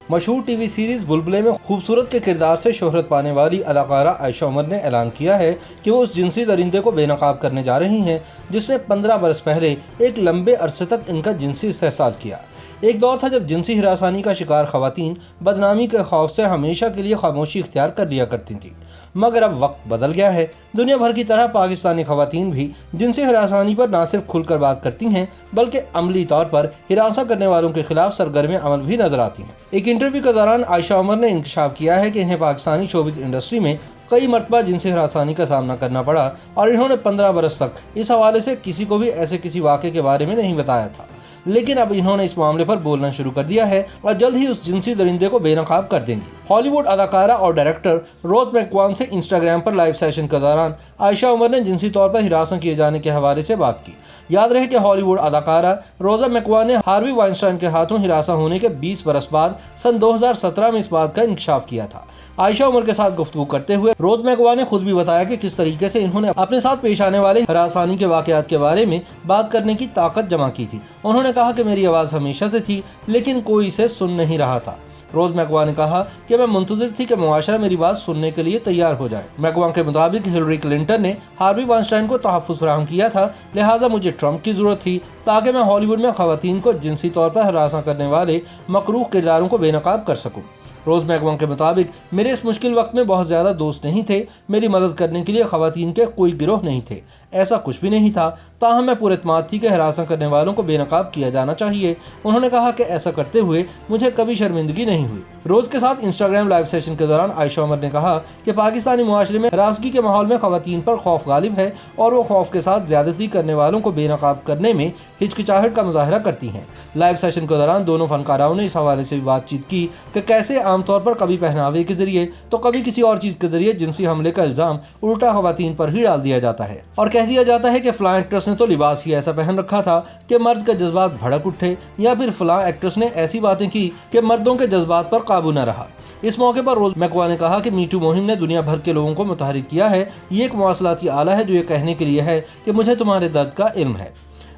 مشہور T V series بلبلے میں خوبصورت کے کردار سے شہرت پانے والی اداکارہ عائشہ عمر نے اعلان کیا ہے کہ وہ اس جنسی درندے کو بے نقاب کرنے جا رہی ہیں جس نے 15 برس پہلے ایک لمبے عرصے تک ان کا جنسی استحصال کیا۔ ایک دور تھا جب جنسی ہراسانی کا شکار خواتین بدنامی کے خوف سے ہمیشہ کے لیے خاموشی اختیار کر لیا کرتی تھیں، مگر اب وقت بدل گیا ہے۔ دنیا بھر کی طرح پاکستانی خواتین بھی جنسی ہراسانی پر نہ صرف کھل کر بات کرتی ہیں بلکہ عملی طور پر ہراساں کرنے والوں کے خلاف سرگرم عمل بھی نظر آتی ہیں۔ ایک انٹرویو کے دوران عائشہ عمر نے انکشاف کیا ہے کہ انہیں پاکستانی شوبز انڈسٹری میں کئی مرتبہ جنسی ہراسانی کا سامنا کرنا پڑا اور انہوں نے 15 برس تک اس حوالے سے کسی کو بھی ایسے کسی واقعے کے بارے میں نہیں بتایا تھا، لیکن اب انہوں نے اس معاملے پر بولنا شروع کر دیا ہے اور جلد ہی اس جنسی درندے کو بے نقاب کر دیں گی۔ ہالی ووڈ اداکارہ اور ڈائریکٹر روز میکوان سے انسٹاگرام پر لائیو سیشن کے دوران عائشہ عمر نے جنسی طور پر ہراساں کیے جانے کے حوالے سے بات کی۔ یاد رہے کہ ہالی ووڈ اداکارہ روزا میکوان نے ہاروی وائنسٹائن کے ہاتھوں ہراساں ہونے کے 20 برس بعد سن 2017 میں اس بات کا انکشاف کیا تھا۔ عائشہ عمر کے ساتھ گفتگو کرتے ہوئے روز میکوان نے خود بھی بتایا کہ کس طریقے سے انہوں نے اپنے ساتھ پیش آنے والے ہراسانی کے واقعات کے بارے میں بات کرنے کی طاقت جمع کی تھی۔ انہوں نے کہا کہ میری آواز ہمیشہ سے تھی لیکن کوئی اسے سن نہیں رہا تھا۔ روز میکوان نے کہا کہ میں منتظر تھی کہ معاشرہ میری بات سننے کے لیے تیار ہو جائے۔ میکوان کے مطابق ہلری کلنٹن نے ہاروی وائنسٹائن کو تحفظ فراہم کیا تھا، لہٰذا مجھے ٹرمپ کی ضرورت تھی تاکہ میں ہالی ووڈ میں خواتین کو جنسی طور پر ہراساں کرنے والے مکروہ کرداروں کو بے نقاب کر سکوں۔ روز میکوان کے مطابق میرے اس مشکل وقت میں بہت زیادہ دوست نہیں تھے، میری مدد کرنے کے لیے خواتین کے کوئی گروہ نہیں تھے، ایسا کچھ بھی نہیں تھا، تاہم میں پر اعتماد تھی کہ ہراساں کرنے والوں کو بے نقاب کیا جانا چاہیے۔ انہوں نے کہا کہ ایسا کرتے ہوئے مجھے کبھی شرمندگی نہیں ہوئی۔ روز کے ساتھ انسٹاگرام لائیو سیشن کے دوران عائشہ عمر نے کہا کہ پاکستانی معاشرے میں ہراسگی کے ماحول میں خواتین پر خوف غالب ہے اور وہ خوف کے ساتھ زیادتی کرنے والوں کو بے نقاب کرنے میں ہچکچاہٹ کا مظاہرہ کرتی ہیں۔ لائیو سیشن کے دوران دونوں فنکاراؤں نے اس حوالے سے بھی بات چیت کی کہ کیسے عام طور پر کبھی پہناوے کے ذریعے تو کبھی کسی اور چیز کے ذریعے جنسی حملے کا الزام الٹا خواتین پر ہی ڈال دیا جاتا ہے اور کہہ دیا جاتا ہے کہ فلاں ایکٹریس نے تو لباس ہی ایسا پہن رکھا تھا کہ مرد کے جذبات بھڑک اٹھے، یا پھر فلاں ایکٹریس نے ایسی باتیں کی کہ مردوں کے جذبات پر قابو نہ رہا۔ اس موقع پر روز میکوان نے کہا کہ میٹو مہم نے دنیا بھر کے لوگوں کو متحرک کیا ہے، یہ ایک مواصلاتی آلہ ہے جو یہ کہنے کے لیے ہے کہ مجھے تمہارے درد کا علم ہے۔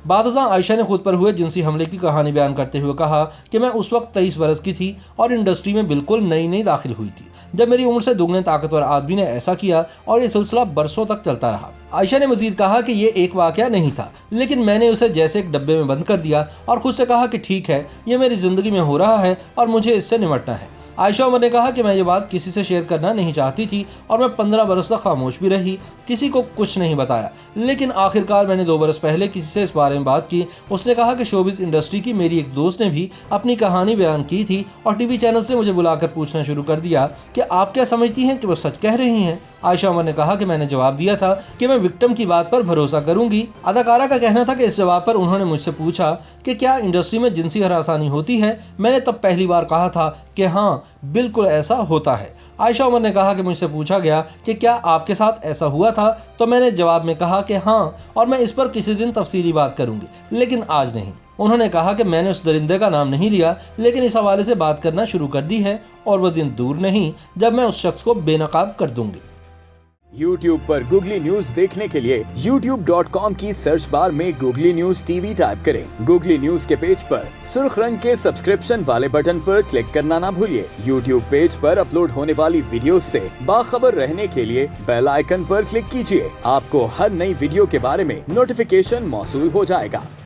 بعد ازاں عائشہ نے خود پر ہوئے جنسی حملے کی کہانی بیان کرتے ہوئے کہا کہ میں اس وقت 23 برس کی تھی اور انڈسٹری میں بالکل نئی داخل ہوئی تھی جب میری عمر سے دگنے طاقتور آدمی نے ایسا کیا اور یہ سلسلہ برسوں تک چلتا رہا۔ عائشہ نے مزید کہا کہ یہ ایک واقعہ نہیں تھا لیکن میں نے اسے جیسے ایک ڈبے میں بند کر دیا اور خود سے کہا کہ ٹھیک ہے، یہ میری زندگی میں ہو رہا ہے اور مجھے اس سے نمٹنا ہے۔ عائشہ عمر نے کہا کہ میں یہ بات کسی سے شیئر کرنا نہیں چاہتی تھی اور میں 15 برس تک خاموش بھی رہی، کسی کو کچھ نہیں بتایا، لیکن آخرکار میں نے 2 برس پہلے کسی سے اس بارے میں بات کی۔ اس نے کہا کہ شوبز انڈسٹری کی میری ایک دوست نے بھی اپنی کہانی بیان کی تھی اور ٹی وی چینل سے مجھے بلا کر پوچھنا شروع کر دیا کہ آپ کیا سمجھتی ہیں کہ وہ سچ کہہ رہی ہیں؟ عائشہ عمر نے کہا کہ میں نے جواب دیا تھا کہ میں وکٹم کی بات پر بھروسہ کروں گی۔ اداکارہ کا کہنا تھا کہ اس جواب پر انہوں نے مجھ سے پوچھا کہ کیا انڈسٹری میں جنسی ہراسانی ہوتی ہے؟ میں نے تب پہلی بار کہا تھا کہ ہاں بالکل ایسا ہوتا ہے۔ عائشہ عمر نے کہا کہ مجھ سے پوچھا گیا کہ کیا آپ کے ساتھ ایسا ہوا تھا تو میں نے جواب میں کہا کہ ہاں، اور میں اس پر کسی دن تفصیلی بات کروں گی لیکن آج نہیں۔ انہوں نے کہا کہ میں نے اس درندے کا نام نہیں لیا لیکن اس حوالے سے بات کرنا شروع کر دی ہے اور وہ دن دور نہیں جب میں اس شخص کو بے نقاب کر دوں گی۔ YouTube پر گوگلی نیوز دیکھنے کے لیے youtube.com کی سرچ بار میں googly news T V type کریں۔ گوگلی نیوز کے پیج پر سرخ رنگ کے سبسکرپشن والے بٹن پر کلک کرنا نہ بھولیے۔ YouTube پیج پر اپلوڈ ہونے والی ویڈیوز سے باخبر رہنے کے لیے بیل آئیکن پر کلک کیجیے۔ آپ کو ہر نئی ویڈیو کے بارے میں نوٹیفیکیشن موصول ہو جائے گا۔